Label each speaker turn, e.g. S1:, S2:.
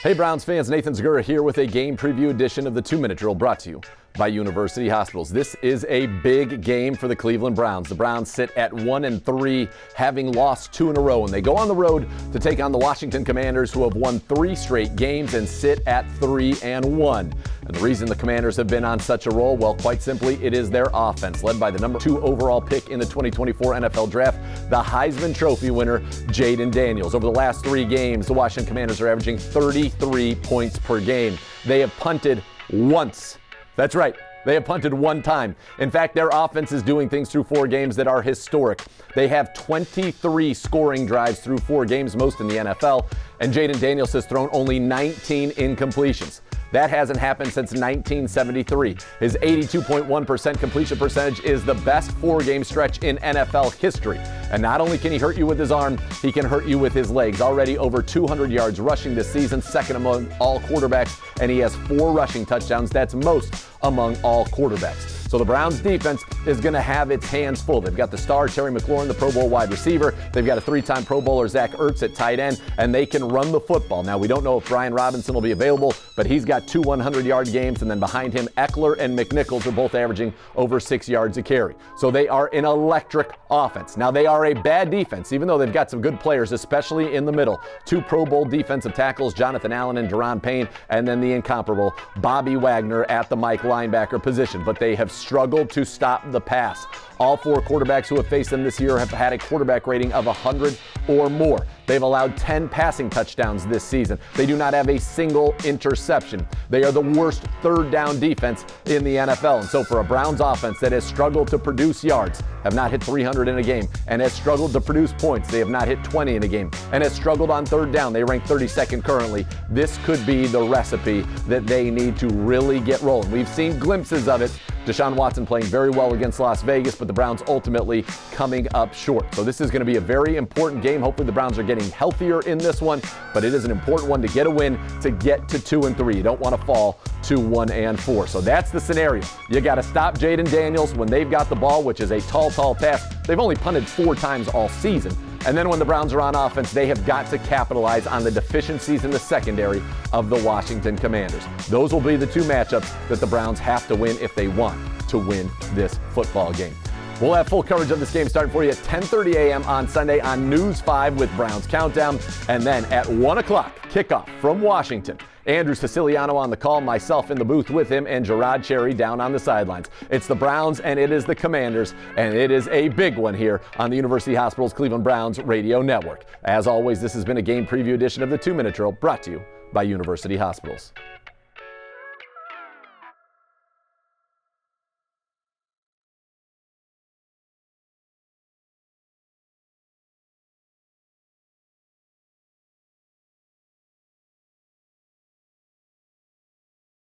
S1: Hey Browns fans, Nathan Zegura here with a game preview edition of the 2-Minute Drill brought to you by University Hospitals. This is a big game for the Cleveland Browns. The Browns sit at 1-3, having lost 2 in a row, and they go on the road to take on the Washington Commanders, who have won 3 straight games and sit at 3-1. And the reason the Commanders have been on such a roll, well, quite simply, it is their offense, led by the number 2 overall pick in the 2024 NFL Draft, the Heisman Trophy winner, Jayden Daniels. Over the last 3 games, the Washington Commanders are averaging 33 points per game. They have punted once. That's right. They have punted 1 time. In fact, their offense is doing things through 4 games that are historic. They have 23 scoring drives through 4 games, most in the NFL, and Jayden Daniels has thrown only 19 incompletions. That hasn't happened since 1973. His 82.1% completion percentage is the best 4-game stretch in NFL history. And not only can he hurt you with his arm, he can hurt you with his legs. Already over 200 yards rushing this season, second among all quarterbacks, and he has 4 rushing touchdowns. That's most among all quarterbacks. So the Browns defense is going to have its hands full. They've got the star Terry McLaurin, the Pro Bowl wide receiver. They've got a 3-time Pro Bowler Zach Ertz at tight end, and they can run the football. Now, we don't know if Brian Robinson will be available, but he's got 2 100-yard games, and then behind him, Eckler and McNichols are both averaging over 6 yards a carry. So they are an electric offense. Now, they are a bad defense, even though they've got some good players, especially in the middle. 2 Pro Bowl defensive tackles, Jonathan Allen and Daron Payne, and then the incomparable Bobby Wagner at the Mike linebacker position. But they have struggled to stop the pass. All 4 quarterbacks who have faced them this year have had a quarterback rating of 100 or more. They've allowed 10 passing touchdowns this season. They do not have a single interception. They are the worst 3rd down defense in the NFL. And so for a Browns offense that has struggled to produce yards, have not hit 300 in a game, and has struggled to produce points, they have not hit 20 in a game, and has struggled on 3rd down, they rank 32nd currently. This could be the recipe that they need to really get rolling. We've seen glimpses of it. Deshaun Watson playing very well against Las Vegas, but the Browns ultimately coming up short. So this is going to be a very important game. Hopefully the Browns are getting healthier in this one, but it is an important one to get a win, to get to 2-3. You don't want to fall to 1-4. So that's the scenario. You got to stop Jayden Daniels when they've got the ball, which is a tall task. They've only punted 4 times all season. And then when the Browns are on offense, they have got to capitalize on the deficiencies in the secondary of the Washington Commanders. Those will be the 2 matchups that the Browns have to win if they want to win this football game. We'll have full coverage of this game starting for you at 10:30 a.m. on Sunday on News 5 with Browns Countdown. And then at 1 o'clock, kickoff from Washington. Andrew Siciliano on the call, myself in the booth with him, and Gerard Cherry down on the sidelines. It's the Browns and it is the Commanders, and it is a big one here on the University Hospitals Cleveland Browns radio network. As always, this has been a game preview edition of the 2-Minute Drill brought to you by University Hospitals.